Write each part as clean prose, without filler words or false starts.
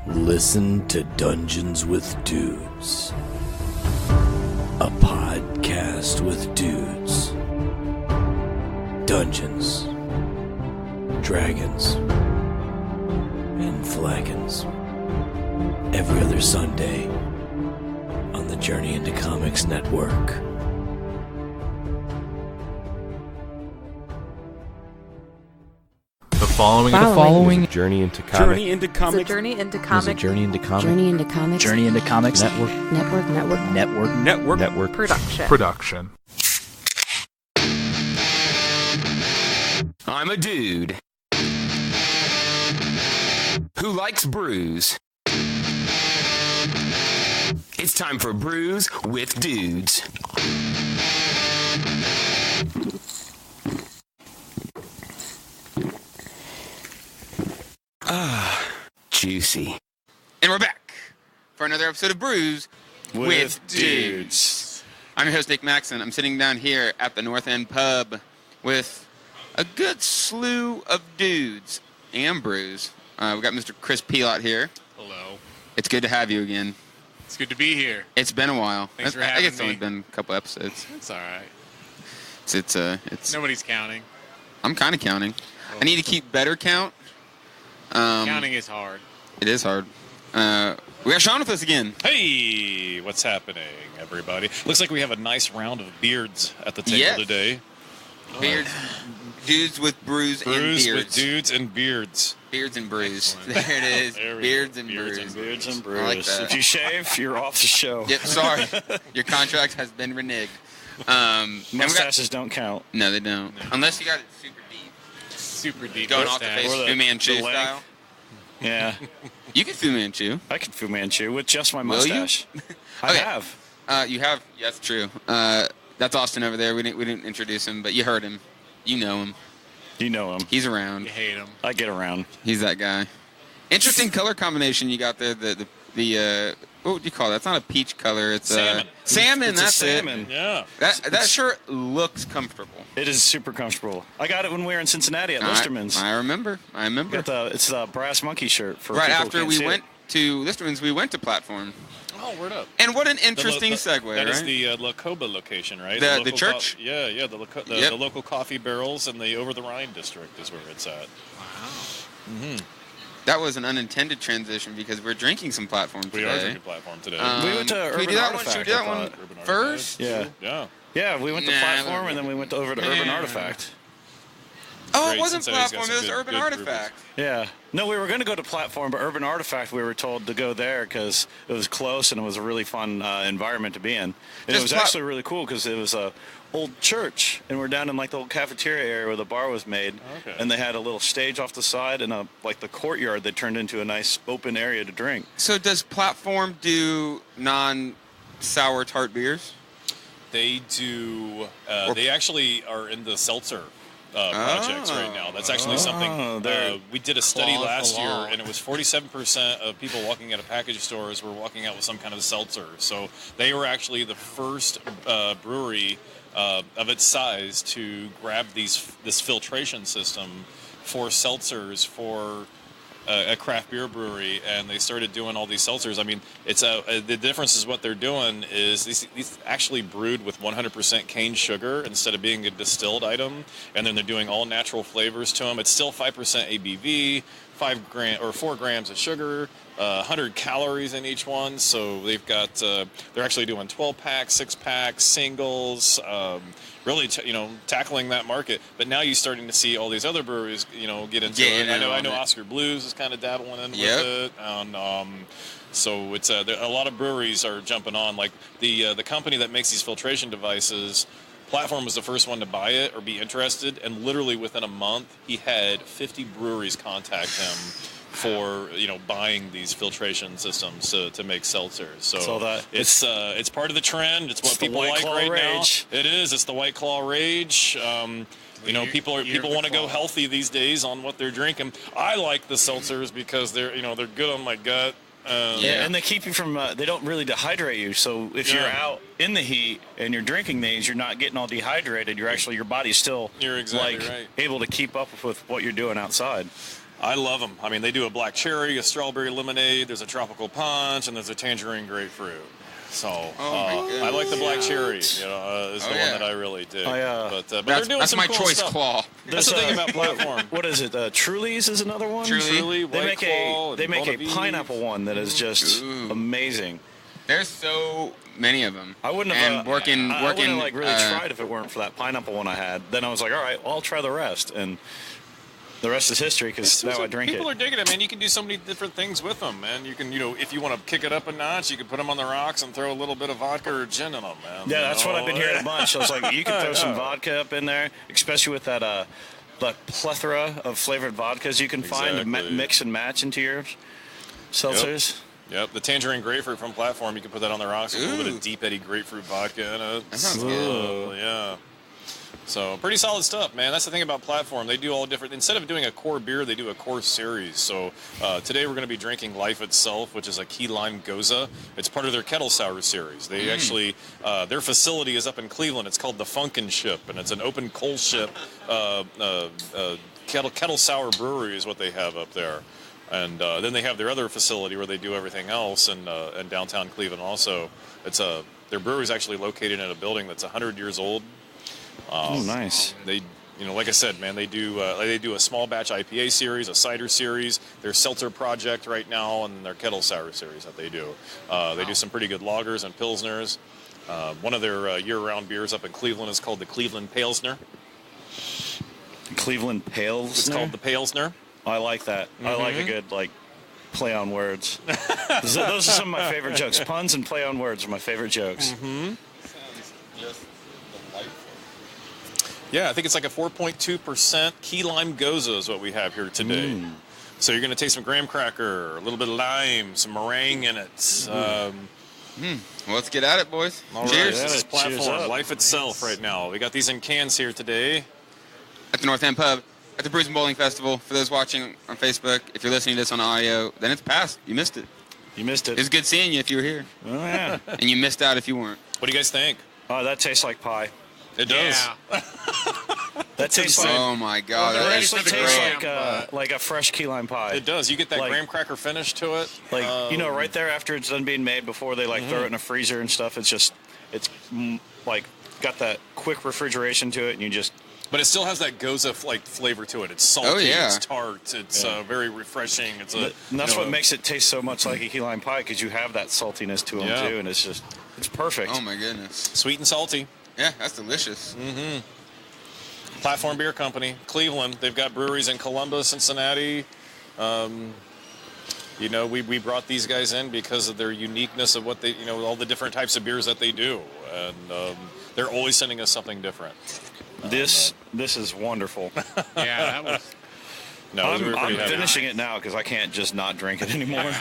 Listen to Dungeons with Dudes, a podcast with dudes. Dungeons, Dragons, and Flagons. Every other Sunday on the Journey into Comics Network. The following Journey into Comics. Journey into Comics. Journey into Comics. Journey into Comics. Journey into Comics. Journey into Comics Network Production. I'm a dude who likes brews. It's time for Brews with Dudes. Juicy. And we're back for another episode of Brews with Dudes. I'm your host, Nick Maxon. I'm sitting down here at the North End Pub with a good slew of dudes and brews. We got Mr. Chris Pelot here. Hello. It's good to have you again. It's good to be here. It's been a while. Thanks for I having guess it's only me. been a couple episodes. It's all right. It's. Nobody's counting. I'm kind of counting. I need to keep better count. Counting is hard. It is hard. We got Sean with us again. Hey, what's happening, everybody? Looks like we have a nice round of beards at the table Yes. today. Beards, dudes with brews and Brews beards. with dudes and beards. Beards and brews. Excellent. There it is. There we Beards go. and Beards brews. Beards and brews. I like that. If you shave, you're off the show. Yep, sorry. Your contract has been reneged. And we got- Mustaches don't count. No, they don't. No. Unless you got it super deep. Super deep. Going off the mustache. face, Or the- Fu Manchu the length. style. Yeah, You can Fu Manchu. I can Fu Manchu with just my Will you? mustache. I Okay. have. You have? Yes, true. That's Austin over there. We didn't introduce him, but you heard him. You know him. You know him. He's around. You hate him. I get around. He's that guy. Interesting color combination you got there. The what would you call that? It's not a peach color. It's Salmon. Salmon. It's a That's salmon. it. Yeah. That shirt looks comfortable. It is super comfortable. I got it when we were in Cincinnati at Listerman's. I remember. It's the brass monkey shirt for Right people who after can't we see went it. to Listerman's, we went to Platform. Oh, word up. And what an interesting segue, That right? is the La Coba location, right? The local church? Yeah. Yep. The local coffee barrels and the Over the Rhine district is where it's at. Wow. That was an unintended transition because we're drinking some Platform today. We are drinking Platform today. We went to can we Urban do that one? Artifact, Should we do that I one thought. Urban first? Artifact. Yeah, we went to Nah, Platform and then we went over to Urban Artifact. Oh, Great, it wasn't Cincinnati's got Platform. It some was good- Urban good Artifact. Yeah. No, we were going to go to Platform, but Urban Artifact, we were told to go there because it was close and it was a really fun environment to be in. And Just it was actually really cool because it was a old church, and we're down in like the old cafeteria area where the bar was made, Okay. and they had a little stage off the side and the courtyard that turned into a nice open area to drink. So does Platform do non-sour tart beers? They do. They actually are in the seltzer projects right now. That's actually something. We did a study Claws last year, along. and it was 47% of people walking out of package stores were walking out with some kind of seltzer. So they were actually the first brewery of its size to grab this filtration system for seltzers for a craft beer brewery, and they started doing all these seltzers. I mean, it's the difference is what they're doing is these actually brewed with 100% cane sugar instead of being a distilled item, and then they're doing all natural flavors to them. It's still 5% ABV, 4 grams of sugar, 100 calories in each one. So they've got they're actually doing 12 packs, 6 packs, singles. Really, tackling that market. But now you're starting to see all these other breweries, get into it. I know Oscar Blues is kind of dabbling in with it. And, so it's a lot of breweries are jumping on. Like the company that makes these filtration devices, Platform was the first one to buy it or be interested. And literally within a month, he had 50 breweries contact him for buying these filtration systems to make seltzers. So that it's part of the trend. It's what the people White like Claw right rage. now. It is. It's the White Claw rage. People want to go healthy these days on what they're drinking. I like the seltzers because they're good on my gut. And they keep you from. They don't really dehydrate you. So if you're out in the heat and you're drinking these, you're not getting all dehydrated. Your body's still You're exactly right. able to keep up with what you're doing outside. I love them. I mean, they do a black cherry, a strawberry lemonade, there's a tropical punch, and there's a tangerine grapefruit. So I like the black cherry. Is the one that I really dig. But they're doing that's some my cool choice stuff. claw. That's the thing about platform. What is it? Truly's is another one. Truly, They make Claw, they make a Bonavide. pineapple one that is just amazing. There's so many of them. I wouldn't have and working I wouldn't have, like really uh, tried if it weren't for that pineapple one I had. Then I was like, all right, well, I'll try the rest, and the rest is history because now I drink People it. are digging it, man. You can do so many different things with them, man. You can, if you want to kick it up a notch, you can put them on the rocks and throw a little bit of vodka or gin in them, man. Yeah, that's what I've been hearing a bunch. I was like, you can throw some vodka up in there, especially with that the plethora of flavored vodkas you can find to Exactly. mix and match into your seltzers. Yep, the tangerine grapefruit from Platform, you can put that on the rocks with a little bit of deep eddy grapefruit vodka in it. That sounds good. Yeah. So pretty solid stuff, man. That's the thing about Platform. They do all different. Instead of doing a core beer, they do a core series. So today we're going to be drinking Life Itself, which is a key lime goza. It's part of their kettle sour series. They actually their facility is up in Cleveland. It's called the Funkin' Ship, and it's an open coal ship kettle sour brewery is what they have up there. And then they have their other facility where they do everything else in downtown Cleveland. Also, it's their brewery is actually located in a building that's 100 years old. Nice. They, like I said, man, they do a small batch IPA series, a cider series, their seltzer project right now, and their kettle sour series that they do. They do some pretty good lagers and pilsners. One of their year-round beers up in Cleveland is called the Cleveland Palesner. Cleveland Pales. It's called the Palesner. I like that. I like a good play on words. Those are some of my favorite jokes. Puns and play on words are my favorite jokes. Yeah, I think it's like a 4.2% key lime goza is what we have here today. So you're going to taste some graham cracker, a little bit of lime, some meringue in it. Well, let's get at it, boys. All right, Cheers. this is Cheers Platform, up. Life Itself right now. We got these in cans here today. At the North End Pub, at the Brews and Bowling Festival. For those watching on Facebook, if you're listening to this on audio, then it's past. You missed it. You missed It was it. good seeing you if you were here. Oh, yeah. And you missed out if you weren't. What do you guys think? Oh, that tastes like pie. It does. That tastes like... Oh, my God. It That actually is tastes great. like a fresh key lime pie. It does. You get that Like- graham cracker finish to it. Right there after it's done being made, before they throw it in a freezer and stuff. It's got that quick refrigeration to it, and you just... But it still has that goza flavor to it. It's salty. Oh, yeah. It's tart. It's very refreshing. It's And that's what makes it taste so much like a key lime pie, because you have that saltiness to them Yeah. too, and it's perfect. Oh, my goodness. sweet and salty. Yeah, that's delicious. Platform Beer Company, Cleveland. They've got breweries in Columbus, Cincinnati. We brought these guys in because of their uniqueness of what they, all the different types of beers that they do, and they're always sending us something different. This is wonderful. Yeah, that was. No, we were I'm pretty happy. finishing it now because I can't just not drink it anymore.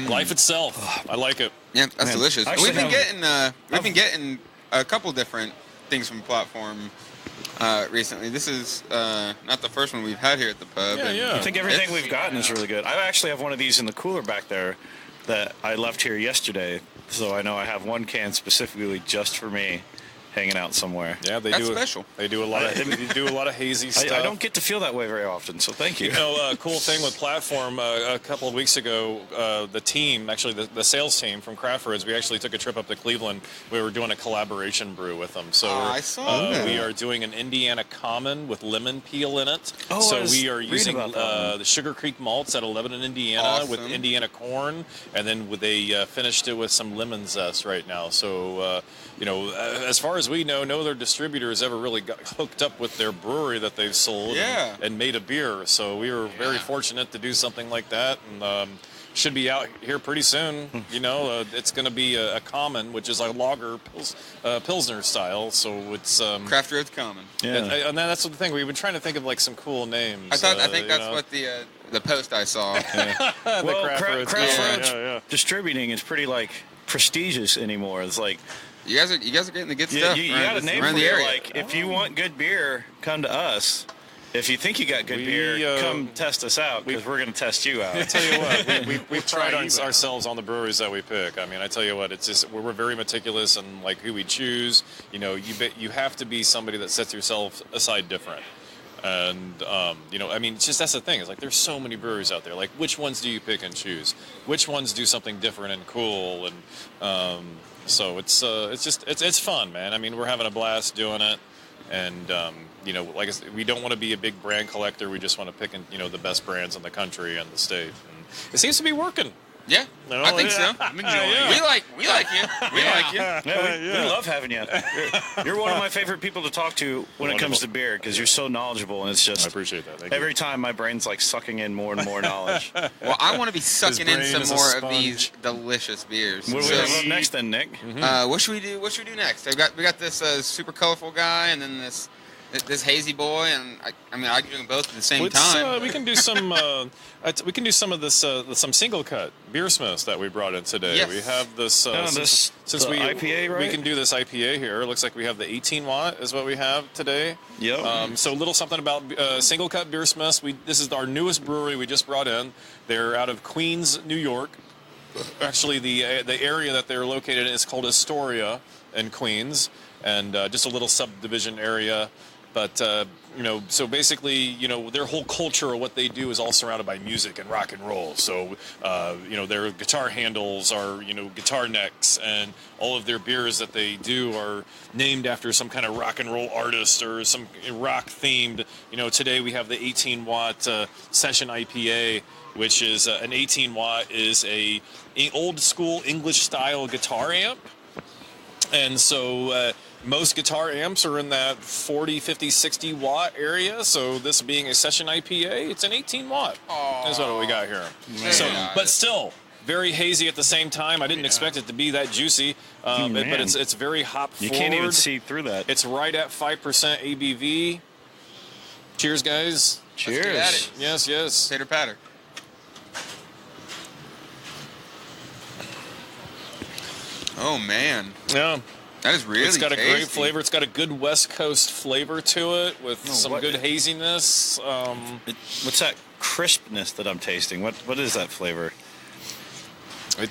Life Itself. I like it. Yeah, that's Man, delicious. I actually We've been have- getting a couple different things from Platform recently. This is not the first one we've had here at the pub. Yeah, and yeah. I think everything we've gotten is really good. I actually have one of these in the cooler back there that I left here yesterday, so I know I have one can specifically just for me, hanging out somewhere. Yeah, they That's do. special. They do a lot of hazy stuff. I don't get to feel that way very often, so thank you. Cool thing with Platform, a couple of weeks ago, the team, actually the sales team from Craft Brews, we actually took a trip up to Cleveland. We were doing a collaboration brew with them. So I saw that. we are doing an Indiana Common with lemon peel in it. Oh, I so was we are reading using about that the Sugar Creek malts out of Lebanon, Indiana, Awesome. with Indiana corn, and then they finished it with some lemon zest right now. So, as far as we know, no other distributor has ever really got hooked up with their brewery that they've sold and made a beer. So we were very fortunate to do something like that, and should be out here pretty soon. It's going to be a common, which is a lager pilsner style. So it's Craft Road's Common. Yeah. and that's the thing. We've been trying to think of some cool names. I think that's what the post I saw. Well, Craft Roads. Craft Yeah, Roads yeah. distributing is pretty prestigious anymore. It's like You guys are getting the good you stuff got a name around for the it. area. If you want good beer, come to us. If you think you got good beer, come test us out, because we're going to test you out. I tell you what, we pride ourselves on the breweries that we pick. I mean, I tell you what, it's just we're very meticulous in who we choose. You have to be somebody that sets yourself aside different. And I mean, it's just that's the thing. It's like there's so many breweries out there. Like, which ones do you pick and choose? Which ones do something different and cool? And so it's fun, man. I mean, we're having a blast doing it. And like I said, we don't want to be a big brand collector. We just want to pick the best brands in the country and the state. And it seems to be working. Yeah, I think so. I'm enjoying it. We like you. We like you. Yeah, we love having you. You're one of my favorite people to talk to when it comes to beer because you're so knowledgeable, and it's just. I appreciate that. Thank every you. time my brain's like sucking in more and more knowledge. Well, I want to be sucking in brain is some a more of sponge. these delicious beers. What do we have up next then, Nick? What should we do? What should we do next? We got this super colorful guy, and then this hazy boy, and I mean I can do them both at the same time. We can do some. We can do some of this, some single cut beer smiths that we brought in today. Yes. We have this. Since the we IPA, right? We can do this IPA here. It looks like we have the 18 watt is what we have today. Yep. So a little something about single cut beer smiths. This is our newest brewery we just brought in. They're out of Queens, New York. Actually, the area that they're located in is called Astoria in Queens, and just a little subdivision area. But, so basically, their whole culture of what they do is all surrounded by music and rock and roll. So, their guitar handles are, guitar necks, and all of their beers that they do are named after some kind of rock and roll artist or some rock themed. Today we have the 18 watt session IPA, which is an 18 watt is a old school English style guitar amp. And so, most guitar amps are in that 40, 50, 60 watt area. So this being a session IPA, it's an 18 watt. That's what we got here. So, but still very hazy at the same time. I didn't expect it to be that juicy, but it's very hop forward. You can't even see through that. It's right at 5% ABV. Cheers, guys. Cheers. Let's get at it. Yes. Pitter patter. Oh man. Yeah. That is really It's got a tasty. great flavor. It's got a good West Coast flavor to it with some good haziness. What's that crispness that I'm tasting? What is that flavor? I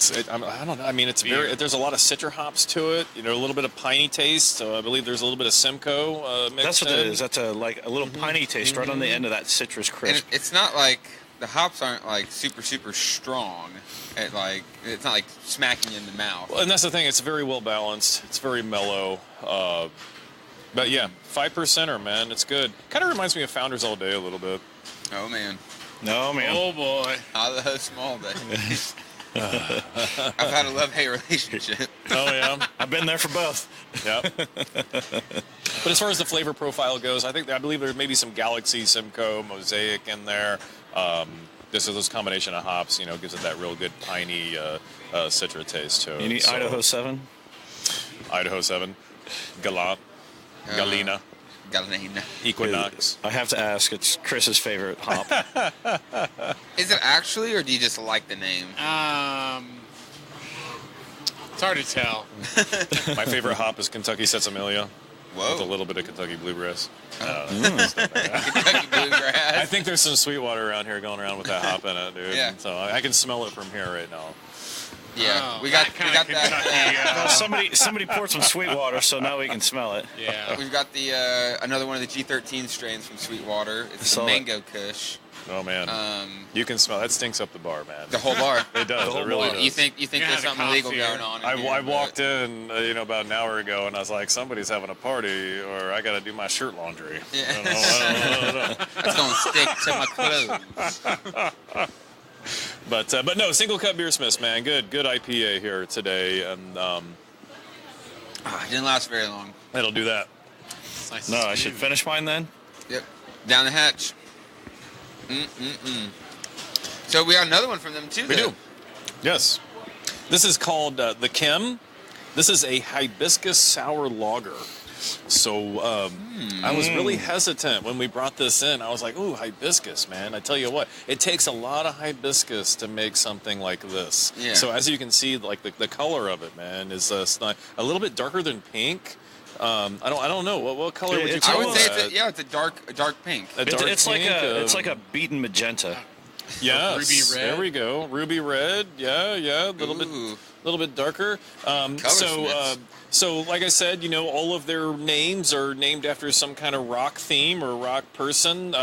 don't know. I mean, it's there's a lot of citra hops to it. A little bit of piney taste. So I believe there's a little bit of Simcoe mixed That's what in. it is. That's a little piney taste right on the end of that citrus And crisp. it's not like the hops aren't like super strong. It's not like smacking you in the mouth. Well, and that's the thing. It's very well balanced. It's very mellow. But yeah, 5%er, man. It's good. Kind of reminds me of Founders All Day a little bit. Oh man. No, man. Oh boy. Idaho small day. I've had a love-hate relationship. Oh yeah. I've been there for both. Yeah. But as far as the flavor profile goes, I believe there may be some Galaxy, Simcoe, Mosaic in there. This combination of hops, gives it that real good piney citra taste to it. You need Idaho 7? Idaho 7, Galena, Galena. Equinox. I have to ask. It's Chris's favorite hop. Is it actually, or do you just like the name? It's hard to tell. My favorite hop is Kentucky Setsimilia. Whoa. With a little bit of Kentucky bluegrass. Kentucky bluegrass. I think there's some Sweetwater around here going around with that hop in it, dude. Yeah. So I can smell it from here right now. Yeah, Oh, we got that kinda that. Somebody poured some Sweetwater, so now we can smell it. Yeah. We've got the another one of the G13 strains from Sweetwater. It's the saw it. Mango Kush. Oh man, you can smell that. Stinks up the bar, man. The whole bar. It does. It really does. You think Yeah, there's the something illegal cops here. going on? I walked in, about an hour ago, and I was like, somebody's having a party, or I got to do my shirt laundry. Yeah. I don't know. It's gonna stick to my clothes. But no, single cut beer smiths, man. Good IPA here today, and It didn't last very long. that'll do that. It's nice No, and I should smooth. finish mine then. Yep. Down the hatch. So we got another one from them too. We then. do. Yes. This is called the Kim. This is a hibiscus sour lager. So I was really hesitant when we brought this in. I was like, ooh, hibiscus, man. I tell you what, it takes a lot of hibiscus to make something like this. Yeah. So as you can see, like the color of it, man, is a little bit darker than pink. I don't know. What color would you It's- call I would say that? it's a dark pink. A dark It's like pink, it's like a beaten magenta. yes, ruby red. there we go. Ruby red. Yeah, a little Ooh. bit darker. So Colorsmiths. So, like I said, all of their names are named after some kind of rock theme or rock person.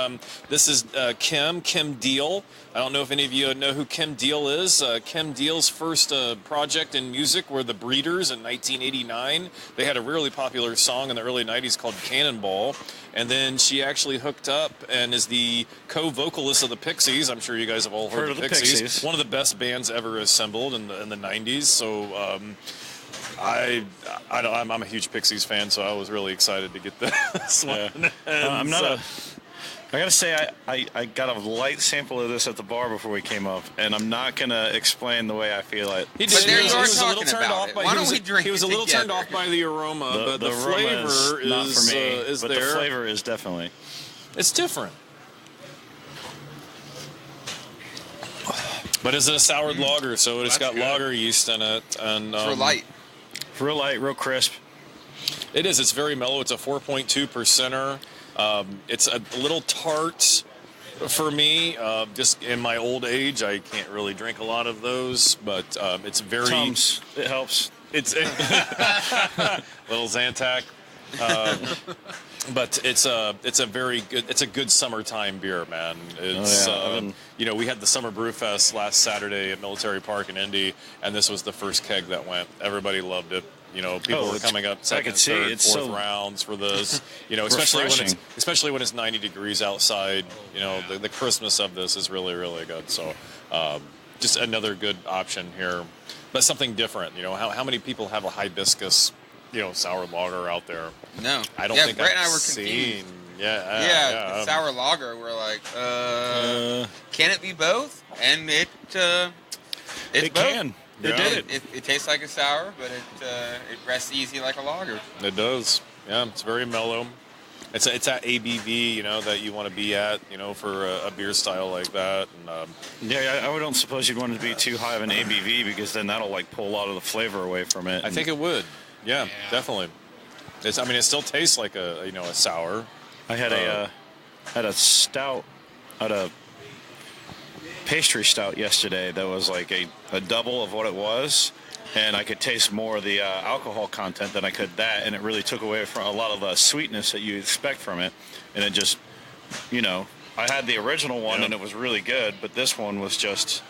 This is Kim Deal. I don't know if any of you know who Kim Deal is. Kim Deal's first project in music were the Breeders in 1989. They had a really popular song in the early 90s called Cannonball. And then she actually hooked up and is the co-vocalist of the Pixies. I'm sure you guys have all heard of the Pixies. One of the best bands ever assembled in the 90s. So I'm a huge Pixies fan, so I was really excited to get this one. And I gotta say, I got a light sample of this at the bar before we came up, and I'm not gonna explain the way I feel it. But there you are talking about it. Why don't we drink it? He was a little turned off by the aroma, but the flavor is not for me. Is but there. The flavor is definitely. It's different. But is it a soured lager? So it's got lager yeast in it, and it's real light, real crisp. It is. It's very mellow. It's a 4.2%er. It's a little tart for me. Just in my old age, I can't really drink a lot of those, but it's very. Tums. It helps. It's little Zantac. But it's a very good. It's a good summertime beer, man. It's we had the Summer Brew Fest last Saturday at Military Park in Indy, and this was the first keg that went. Everybody loved it. People were coming up second, third, fourth rounds for this. Especially when it's 90 degrees outside. The Christmas of this is really, really good. So, just another good option here, but something different. How many people have a hibiscus, sour lager out there? No, I don't think Brett I've and I were seen. confused. Yeah. Sour lager. We're like, can it be both? And it both. Can. It did. It tastes like a sour, but it rests easy like a lager. It does. Yeah, it's very mellow. It's that ABV, that you want to be at, for a beer style like that. And, I don't suppose you'd want it to be too high of an ABV because then that'll pull a lot of the flavor away from it. I think it would. Yeah, definitely. It still tastes like a sour. I had a stout, a pastry stout yesterday that was like a double of what it was, and I could taste more of the alcohol content than I could that, and it really took away from a lot of the sweetness that you expect from it, and it just, I had the original one and it was really good, but this one was just,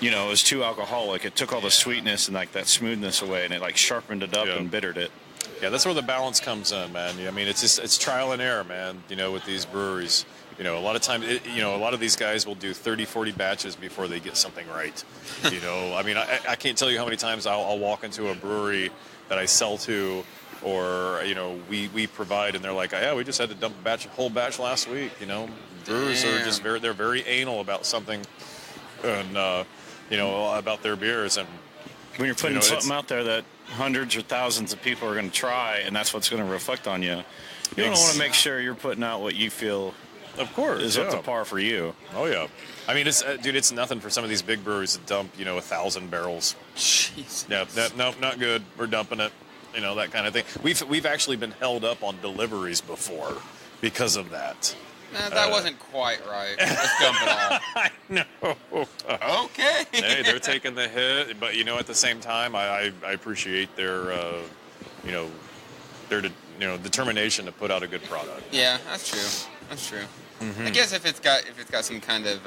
it was too alcoholic. It took all the sweetness and that smoothness away, and it sharpened it up and bittered it. Yeah, that's where the balance comes in, man. It's trial and error, man, with these breweries. A lot of times, a lot of these guys will do 30, 40 batches before they get something right. I can't tell you how many times I'll walk into a brewery that I sell to, or, we provide, and they're like, yeah, we just had to dump a whole batch last week. Brewers are just they're very anal about something, and, about their beers. And when you're putting something out there that hundreds or thousands of people are going to try, and that's what's going to reflect on you, you want to make sure you're putting out what you feel. Of course, is up to par for you. Oh yeah, it's nothing for some of these big breweries to dump 1,000 barrels. Jeez. Yeah, no, not good. We're dumping it. That kind of thing. We've actually been held up on deliveries before because of that. That wasn't quite right. Let's dump it all. I know. Okay. Hey, they're taking the hit, but at the same time, I appreciate their determination to put out a good product. Yeah, that's true. That's true. Mm-hmm. I guess if it's got some kind of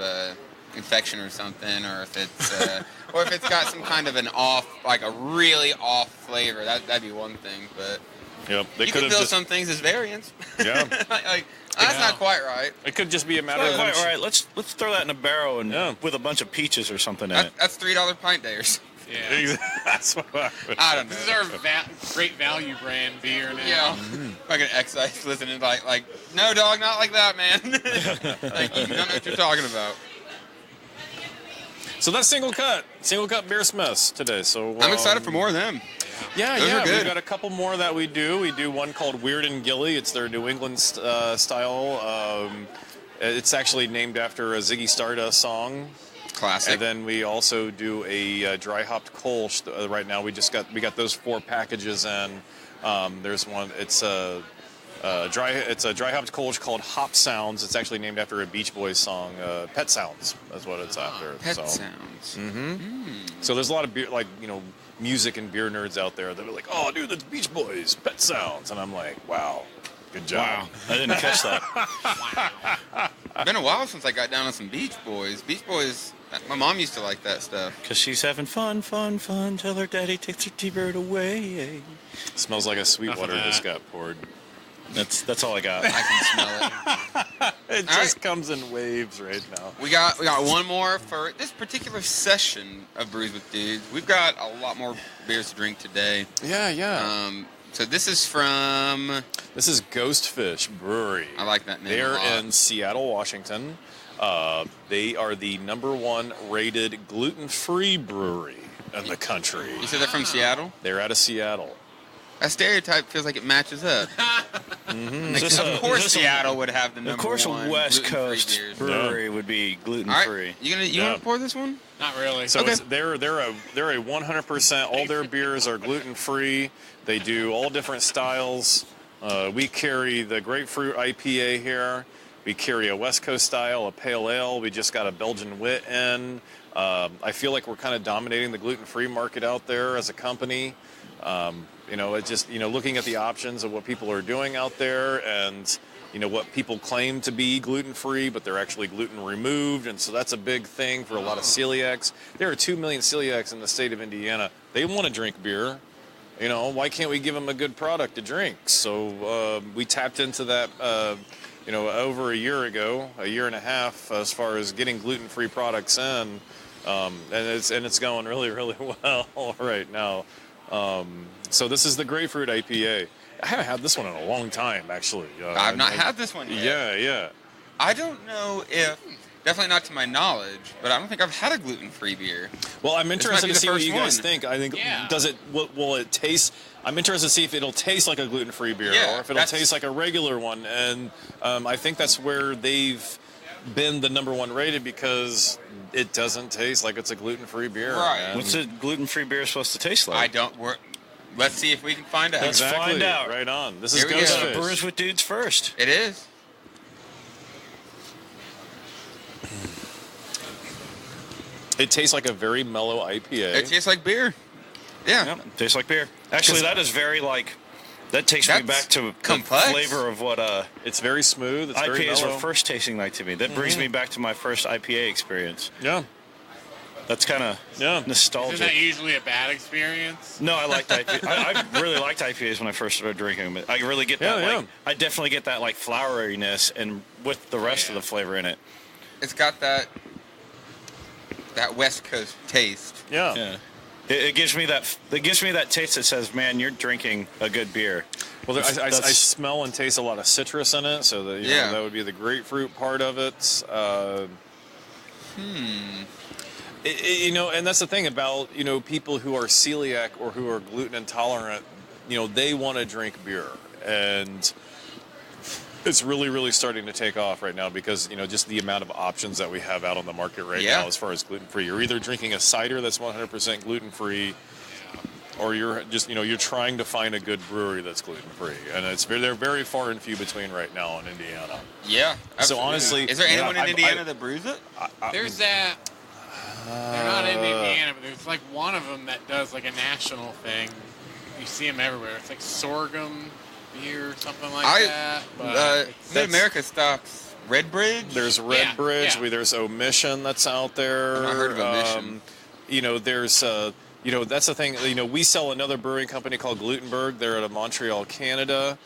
infection or something, or if it's got some kind of a really off flavor, that'd be one thing. But they you could build some things as variants. Yeah, that's not quite right. It could just be a matter of quite right. Let's throw that in a barrel and with a bunch of peaches or something in it. That's $3 pint days. Yeah, that's what I don't know. This is our great value brand beer now. Yeah, fucking excise listening like, no dog, not like that, man. You don't know what you're talking about. So that's single cut beer smiths today. So I'm excited for more of them. Yeah, we've got a couple more that we do. We do one called Weird and Gilly. It's their New England style. It's actually named after a Ziggy Stardust song. Classic. And then we also do a dry hopped Kolsch. Right now we got those 4 packages in. There's one. It's a dry hopped Kolsch called Hop Sounds. It's actually named after a Beach Boys song. Pet Sounds. That's what it's after. Pet Sounds. Mm-hmm. So there's a lot of beer, music and beer nerds out there that are like, "Oh, dude, that's Beach Boys, Pet Sounds," and I'm like, "Wow, good job." Wow, I didn't catch that. It's been a while since I got down on some Beach Boys. Beach Boys, my mom used to like that stuff. Because she's having fun, till her daddy takes her T-Bird away. Smells like a Sweetwater Enough of just that. got poured. That's all I got. I can smell it. It All just right. comes in waves right now. We got one more for this particular session of Brews with Dudes. We've got a lot more beers to drink today. Yeah. So this is from, This is Ghostfish Brewery. I like that name a They're lot. in Seattle, Washington. They are the #1 rated gluten-free brewery in the country. You said they're from Seattle? They're out of Seattle. That stereotype feels like it matches up. Is this Of a- course is this a- Seattle would have the number Of course, a one West gluten-free Coast beers. brewery would be All gluten-free. right, you Yeah. want to pour this one? Not really. So Okay. they're a 100%. All their beers are gluten free. They do all different styles. We carry the grapefruit IPA here. We carry a West Coast style, a pale ale. We just got a Belgian wit in. I feel like we're kind of dominating the gluten free market out there as a company. It just looking at the options of what people are doing out there and. What people claim to be gluten-free, but they're actually gluten-removed, and so that's a big thing for a lot of celiacs. There are 2 million celiacs in the state of Indiana. They want to drink beer. Why can't we give them a good product to drink? So we tapped into that, over a year ago, a year and a half, as far as getting gluten-free products in, and it's going really, really well right now. So this is the grapefruit IPA. I haven't had this one in a long time, actually. I've not had this one yet. Yeah. I don't know if, definitely not to my knowledge, but I don't think I've had a gluten-free beer. Well, I'm might interested be to the see what first you guys one. think. I think, Yeah. will it taste? I'm interested to see if it'll taste like a gluten-free beer Yeah, or if it'll that's- taste like a regular one. And I think that's where they've been the #1 rated because it doesn't taste like it's a gluten-free beer. Right. And What's a gluten-free beer supposed to taste like? Let's see if we can find out. Let's Exactly. find out. Right on. This is Here we go. Ghostfish. Brews with Dudes first. It is. It tastes like a very mellow IPA. It tastes like beer. Yeah. Yep, tastes like beer. Actually, that is very that takes me That's back to complex. the flavor of what It's very smooth. It's very IPAs mellow. were first tasting like to me. That brings me back to my first IPA experience. Yeah. That's kind of Yeah. nostalgic. Isn't that usually a bad experience? No, I liked IPA. I really liked IPAs when I first started drinking them. I really get that. Yeah, like, I definitely get that like floweriness, and with the rest of the flavor in it. It's got that West Coast taste. Yeah. Yeah, it gives me that. It gives me that taste that says, "Man, you're drinking a good beer." Well, I That's- smell and taste a lot of citrus in it, so that Yeah. that would be the grapefruit part of it. And that's the thing about people who are celiac or who are gluten intolerant. They want to drink beer, and it's really, really starting to take off right now because just the amount of options that we have out on the market right Yeah. now as far as gluten free. You're either drinking a cider that's 100% gluten free, or you're just you're trying to find a good brewery that's gluten free, and they're very far and few between right now in Indiana. Yeah. So absolutely. honestly, is there anyone in I- Indiana that brews it? There's that. They're not in Indiana, but there's like one of them that does like a national thing. You see them everywhere. It's like sorghum beer or something like that. But Mid America stocks Red Bridge. There's Red Yeah, Bridge. yeah. There's Omission that's out there. I've not heard of Omission. There's that's the thing. We sell another brewing company called Glutenberg. They're out of Montreal, Canada.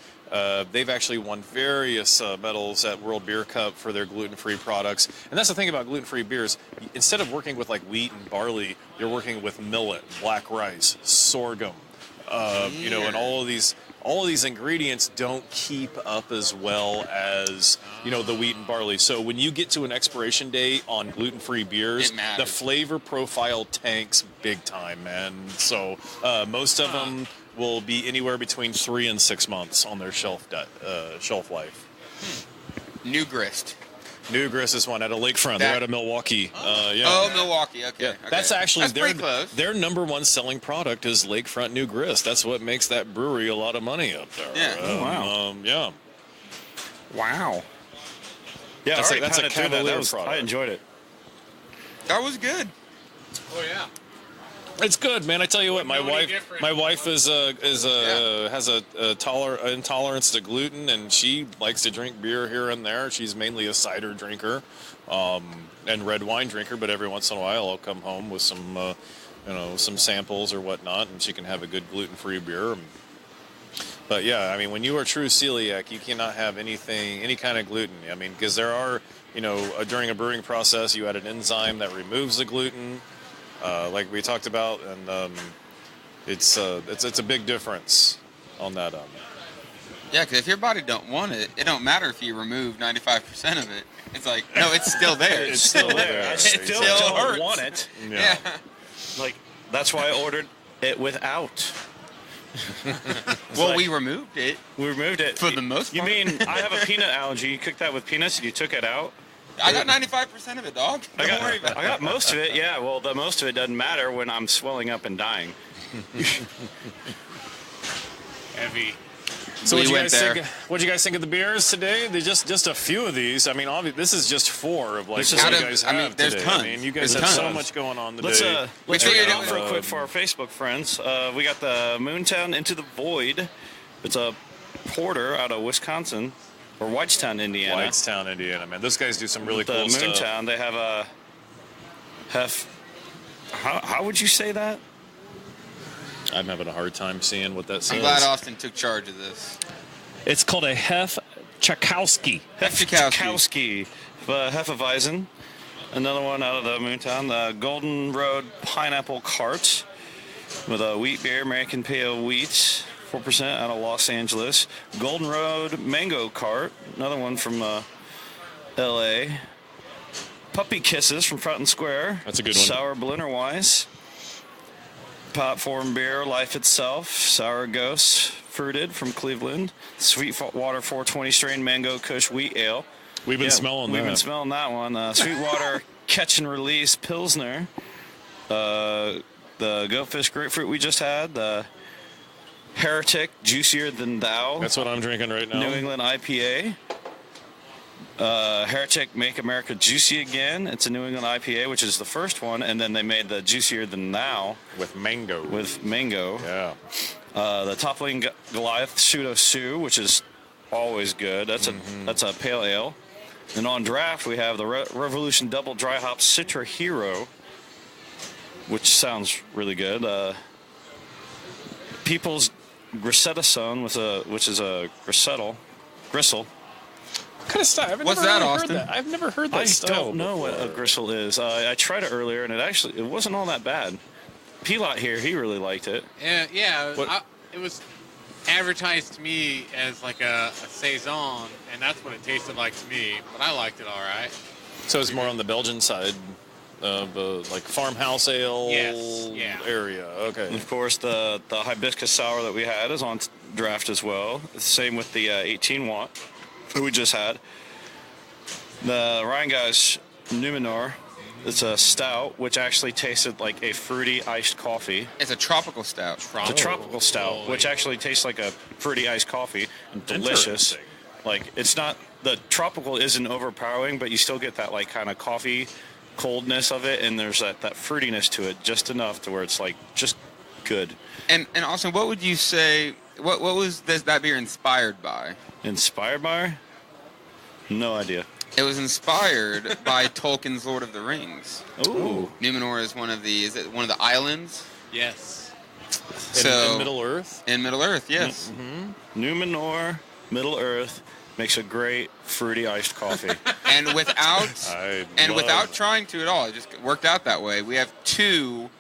They've actually won various medals at World Beer Cup for their gluten-free products. And that's the thing about gluten-free beers. Instead of working with like wheat and barley, you're working with millet, black rice, sorghum. And all of these ingredients don't keep up as well as the wheat and barley. So when you get to an expiration date on gluten-free beers, It matters. the flavor profile tanks big time, man. So most of them will be anywhere between 3 and 6 months on their shelf life. New Grist. New Grist is one out of Lakefront. They're out of Milwaukee. Yeah. Oh, Milwaukee. Okay. Yeah, okay. that's actually That's pretty close. their #1 selling product is Lakefront New Grist. That's what makes that brewery a lot of money up there. Yeah. Oh, wow. Yeah. Wow. Yeah, That's I already a pounded through that. Cavalier That was, product. I enjoyed it. That was good. oh yeah. It's good, man. I tell you what, my wife has a intolerance to gluten, and she likes to drink beer here and there. She's mainly a cider drinker, and red wine drinker. But every once in a while, I'll come home with some, some samples or whatnot, and she can have a good gluten-free beer. But yeah, I mean, when you are true celiac, you cannot have any kind of gluten. I mean, because there are, during a brewing process, you add an enzyme that removes the gluten. Like we talked about, and it's a big difference on that. Yeah, because if your body don't want it, it don't matter if you remove 95% of it. It's like, no, it's still there. It's still there. I still don't want it. Yeah. Like, that's why I ordered it without. Well, we removed it. We removed it. For the most part. You mean I have a peanut allergy? You cooked that with peanuts and you took it out? I got 95% of it, dog. Don't worry about it. I got most of it, yeah. Well, the most of it doesn't matter when I'm swelling up and dying. Heavy. So what'd you guys think of the beers today? They're just a few of these. I mean, this is just 4 of like what you guys have there's today. tons. I mean, you guys have so much going on today. Let's read it out real quick for our Facebook friends. We got the Moontown Into the Void. It's a porter out of Wisconsin. Or Whitestown, Indiana. Whitestown, Indiana, man. Those guys do some really cool stuff. The Moontown, they have a how would you say that? I'm having a hard time seeing what that says. I'm glad Austin took charge of this. It's called a Hefeweizen. Hefeweizen. Hefeweizen. Another one out of the Moontown. The Golden Road Pineapple Cart with a wheat beer, American Pale Wheat. 4% out of Los Angeles. Golden Road Mango Cart, another one from L.A. Puppy Kisses from Fountain Square. That's a good one. Sour Berliner Weiss. Platform Beer, Life Itself. Sour Ghost, Fruited from Cleveland. Sweetwater 420 strain Mango Kush Wheat Ale. We've been smelling that one. Sweetwater Catch and Release Pilsner. The Goatfish Grapefruit we just had. The Heretic, Juicier Than Thou. That's what I'm drinking right now. New England IPA. Heretic, Make America Juicy Again. It's a New England IPA, which is the first one, and then they made the Juicier Than Thou. With mango. Yeah. The Toppling Goliath Pseudo Sue, which is always good. That's a pale ale. And on draft, we have the Revolution Double Dry Hop Citra Hero, which sounds really good. People's Grisetta Son, which is a gristle. What kind of style? What's that, Austin? I've never heard that style. I don't know what a gristle is. I tried it earlier, and it wasn't all that bad. Pilot here, he really liked it. Yeah. It was advertised to me as like a saison, and that's what it tasted like to me. But I liked it all right. So it's more on the Belgian side of like farmhouse ale area. Okay. And of course, the hibiscus sour that we had is on draft as well. It's the same with the 18 watt that we just had. The Ryan Guys Numenor. It's a stout, which actually tasted like a fruity iced coffee. It's a tropical stout. It's a tropical stout, which actually tastes like a fruity iced coffee and delicious. Like, it's not, the tropical isn't overpowering, but you still get that like kind of coffee coldness of it, and there's that fruitiness to it, just enough to where it's like just good. And Austin, what would you say? What was that beer inspired by? Inspired by? No idea. It was inspired by Tolkien's Lord of the Rings. Ooh. Numenor is one of the islands? Yes. In Middle Earth? In Middle Earth, yes. Mm-hmm. Numenor, Middle Earth, makes a great fruity iced coffee. And without trying to at all, it just worked out that way. We have 2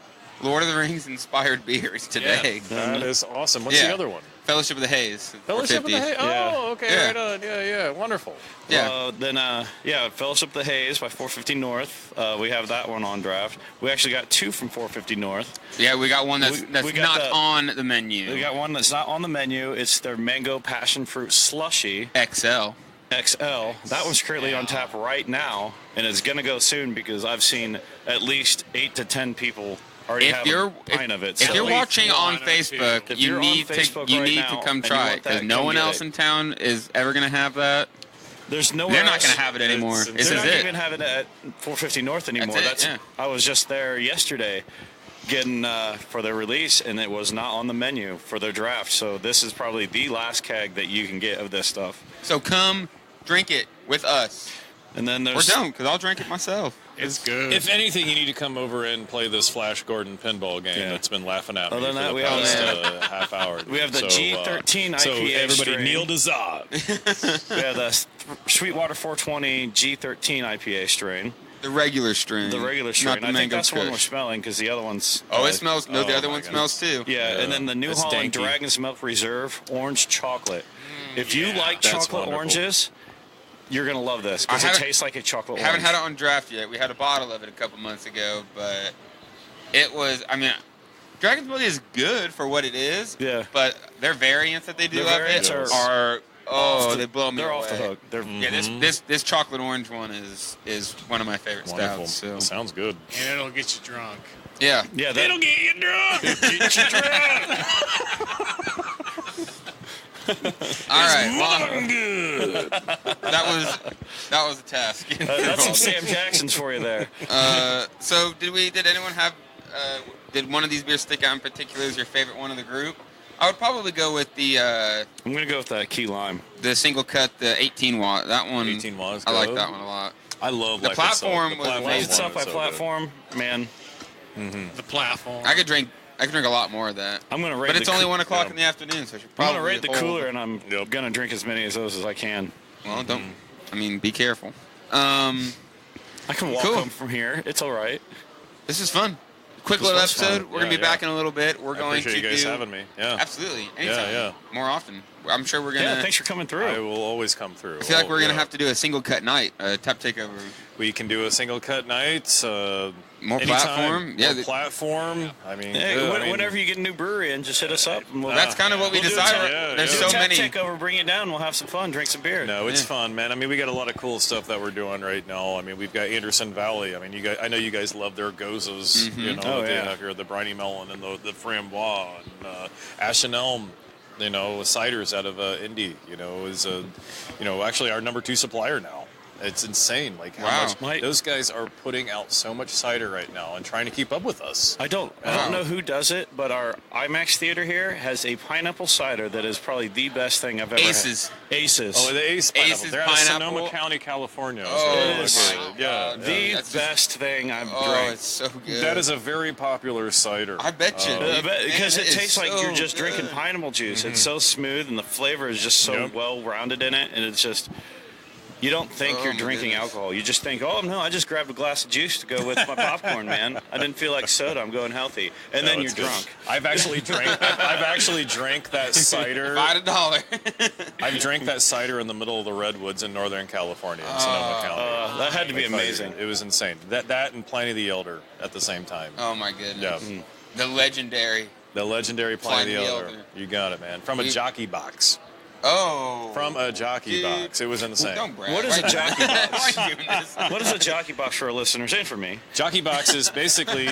Lord of the Rings inspired beers today. Yeah, that is awesome. What's the other one? Fellowship of the Haze. Fellowship of the Haze. Oh, okay, yeah. Right on. Yeah, wonderful. Yeah. Fellowship of the Haze by 450 North. We have that one on draft. We actually got 2 from 450 North. Yeah, we got one that's not on the menu. We got one that's not on the menu. It's their Mango Passion Fruit Slushy. XL. That one's currently on tap right now, and it's going to go soon because I've seen at least 8 to 10 people already have a pint of it. If you're watching on Facebook, you need to come try it because no one else in town is ever going to have that. There's nowhere They're not else. going to have it anymore. They're not even having it at 450 North anymore. That's it, I was just there yesterday, getting for their release, and it was not on the menu for their draft. So this is probably the last keg that you can get of this stuff. So come drink it with us. And then Or there's don't, because I'll drink it myself. It's good. If anything, you need to come over and play this Flash Gordon pinball game that's been laughing at me Other for than that, the we past have half hour. we have the G13 IPA So everybody strain. kneel to Zod. We have the Sweetwater 420 G13 IPA strain. The regular strain. The regular strain. Not the I think mango that's the one we're kush. smelling because the other one's. Oh, it smells. No, the Oh other my one goodness. smells too. Yeah, and then the New It's Holland danky. Dragon's Milk Reserve Orange Chocolate. If you like That's chocolate wonderful. oranges, you're going to love this because I it haven't- tastes like a chocolate Haven't orange. had it on draft yet. We had a bottle of it a couple months ago, but it was. I mean, Dragon's Milk is good for what it is. Yeah. But their variants that they do Their of it variants are they blow me They're away. off the hook. They're, Yeah, this chocolate orange one is one of my favorite Wonderful. stouts. So Sounds good. And it'll get you drunk. yeah, yeah, that, It'll get you drunk. all right. Well, Good. that was a task. that's some Sam Jacksons for you there. So did anyone have did one of these beers stick out in particular as your favorite one of the group? I would probably go with the I'm going to go with that key lime. single cut, the 18 watt. That one 18 watts. I like good. that one a lot. I love The Life platform Itself. was The amazing. It's up by is so platform, man. The platform. I could drink a lot more of that. I'm going to rate But it's the only coo- 1 o'clock yeah. in the afternoon, so I should I'm probably going to rate the hold- cooler, and I'm going to drink as many of those as I can. Well, don't. I mean, be careful. I can walk Cool. home from here. It's all right. This is fun. Quick This little was episode. fun. We're gonna be Yeah, back yeah. in a little bit. We're I going appreciate to you guys do having me. Yeah. absolutely anytime, yeah. more often. I'm sure we're gonna. Yeah, thanks for coming through. I will always come through. I feel like we're gonna yeah. have to do a single cut night, tap takeover. We can do a single cut night. More anytime. platform? Yeah, More platform. I mean, Hey, I mean, whenever you get a new brewery in, just hit us up. And we'll, That's kind of what we we'll do a decided. tap- There's do so a tap many. takeover, bring it down. We'll have some fun, drink some beer. No, it's Yeah. fun, man. I mean, we got a lot of cool stuff that we're doing right now. I mean, we've got Anderson Valley. I mean, you guys, I know you guys love their gozas. You know, Oh, they yeah. have here the briny melon and the framboise and Ash and Elm. You know, ciders out of Indy. You know, is actually our number 2 supplier now. It's insane, like how Wow. much those guys are putting out so much cider right now and trying to keep up with us. I don't know who does it, but our IMAX theater here has a pineapple cider that is probably the best thing I've ever Aces. had. Aces. Oh, the Ace pineapple. Aces They're out of pineapple. Sonoma County, California. is Oh, where they're it is. located. Yeah. the That's just- best thing I've Oh, drank. it's so good. That is a very popular cider. I bet you. Because Man, it tastes like so you're just good. drinking pineapple juice. It's so smooth, and the flavor is just so Yep. well rounded in it, and it's just. You don't think Oh, you're my drinking goodness. alcohol. You just think, oh no, I just grabbed a glass of juice to go with my popcorn, man. I didn't feel like soda. I'm going healthy, and No, then you're it's good. drunk. I've actually drank. I've actually drank that cider. If I had $1. I've drank that cider in the middle of the redwoods in Northern California, in Sonoma County. That had to be amazing. It was insane. That and Pliny the Elder at the same time. Oh my goodness. Yeah. The legendary. The legendary Pliny the Pliny the Elder. Elder. You got it, man. From a We- jockey box. Oh. From a jockey Dude. box. It was insane. Don't brag. What is a jockey box? Why are you doing this? What is a jockey box for our listeners and for me? Jockey box is basically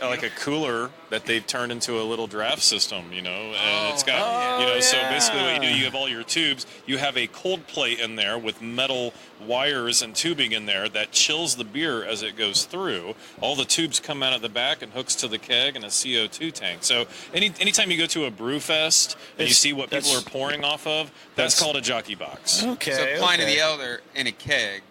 like a cooler that they've turned into a little draft system, you know, and it's got, so basically what you do, you have all your tubes, you have a cold plate in there with metal wires and tubing in there that chills the beer as it goes through. All the tubes come out of the back and hooks to the keg and a CO2 tank. So anytime you go to a brew fest and you see what people are pouring off of, that's called a jockey box. Okay. So Pliny okay. the Elder in a keg.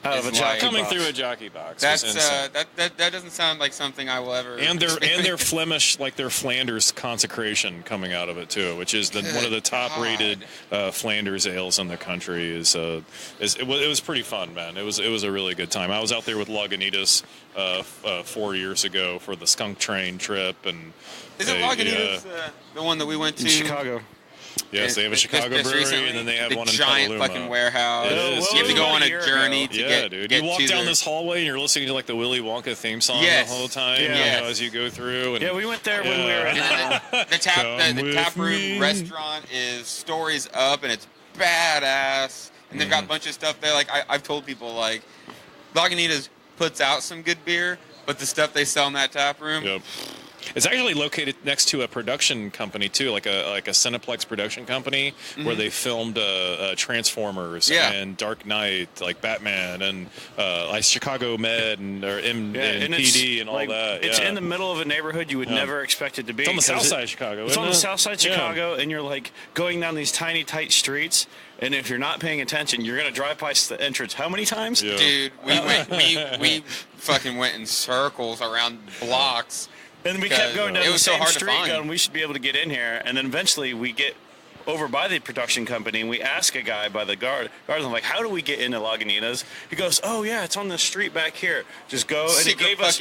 Out of a is jockey like- Coming box. through a jockey box. That's was insane. that doesn't sound like something I will ever. And their experience. Flemish, like their Flanders consecration coming out of it too, which is one of the top-rated Flanders ales in the country. It was pretty fun, man. It was a really good time. I was out there with Lagunitas 4 years ago for the Skunk Train trip, and Is it Lagunitas, the one that we went to? In Chicago. yes, they have a Just Chicago brewery, recently? and then they have the one in giant Petaluma. fucking warehouse. It is. You have to go About on a a year journey ago. to Yeah, get. dude. Get You walk to down their- this hallway and you're listening to like the Willy Wonka theme song Yes. the whole time, Yeah. as you go through. And, Yeah, we went there when we were in. the Come the with tap room me. restaurant is stories up, and it's badass. And they've got a bunch of stuff there. Like I've told people, like Lagunitas puts out some good beer, but the stuff they sell in that tap room, Yep. It's actually located next to a production company too, like a Cineplex production company, where they filmed Transformers and Dark Knight, like Batman, and like Chicago Med and PD and all that. It's in the middle of a neighborhood you would never expect it to be. It's on the south side of Chicago. It's on the south side of Chicago, and you're like going down these tiny, tight streets. And if you're not paying attention, you're gonna drive past the entrance. How many times? Yeah. Dude, we fucking went in circles around blocks. And we kept going down the same street, find. going, we should be able to get in here. And then eventually we get over by the production company, and we ask a guy by the guard, I'm like, how do we get into Lagunitas? He goes, oh yeah, it's on the street back here. Just go. And he gave us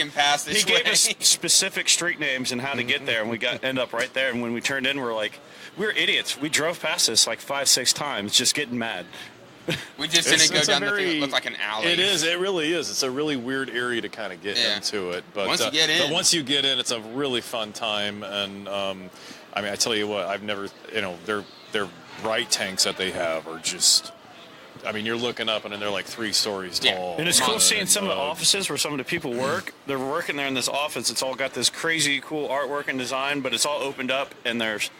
specific street names and how to get there, and we end up right there. And when we turned in, we're idiots. We drove past this like 5-6 times, just getting mad. We just didn't go down the thing that looked like an alley. It is. It really is. It's a really weird area to kind of get into it. But once you get in, it's a really fun time. And I mean, I tell you what, I've never, their bright tanks that they have are just. I mean, you're looking up, and then they're like 3 stories tall. And it's cool seeing some of the offices where some of the people work. They're working there in this office. It's all got this crazy cool artwork and design, but it's all opened up, and there's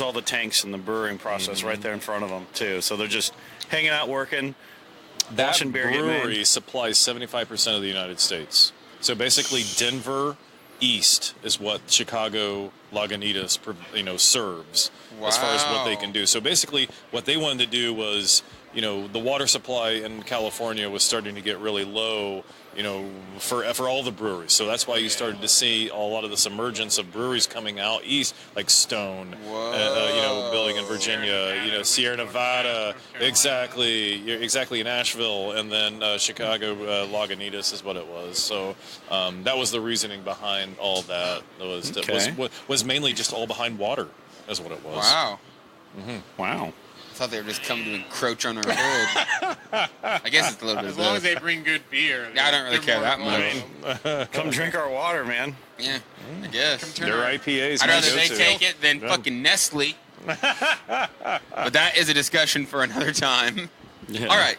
all the tanks and the brewing process right there in front of them, too. So they're just hanging out, working, watching beer get made. Brewery supplies 75% of the United States. So basically, Denver East is what Chicago Lagunitas, serves as far as what they can do. So basically, what they wanted to do was, the water supply in California was starting to get really low, for all the breweries. So that's why you started to see a lot of this emergence of breweries coming out east, like Stone, building in Virginia, Sierra Nevada, exactly in Asheville, and then Chicago Lagunitas is what it was. So that was the reasoning behind all that. Was mainly just all behind water, is what it was. Wow. Mm-hmm. Wow. I thought they were just coming to encroach on our hood. I guess it's a little bit as long as they bring good beer. I don't really care that much. Come drink our water, man. Yeah, I guess. Their IPAs. I'd rather they take it than fucking Nestle. But that is a discussion for another time. Yeah. All right.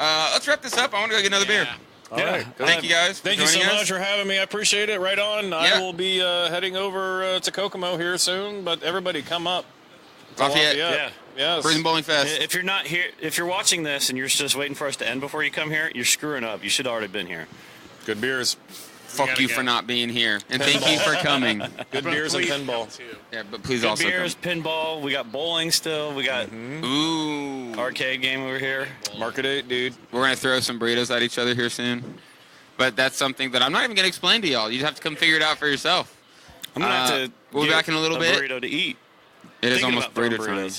Let's wrap this up. I want to go get another beer. All right. Thank you, guys. Thank you so much for having me. I appreciate it. Right on. Yeah. I will be heading over to Kokomo here soon, but everybody come up. Lafayette. Yeah. Yes. Brews and Bowling Fest. If you're not here, if you're watching this and you're just waiting for us to end before you come here, you're screwing up. You should have already been here. Good beers. Fuck you for not being here. And thank you for coming. Good beers and pinball. Yeah, but please Good also beers, pinball. We got bowling still. We got arcade game over here. Market 8, dude. We're going to throw some burritos at each other here soon. But that's something that I'm not even going to explain to y'all. You just have to come figure it out for yourself. I'm going to have to we'll be back in a little bit. Burrito to eat. It is almost burrito time.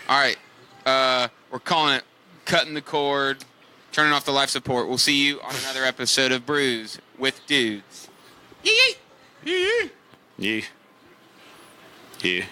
All right. We're calling it cutting the cord, turning off the life support. We'll see you on another episode of Brews with Dudes. Yee yee. Yee yee. Yee. Yeah.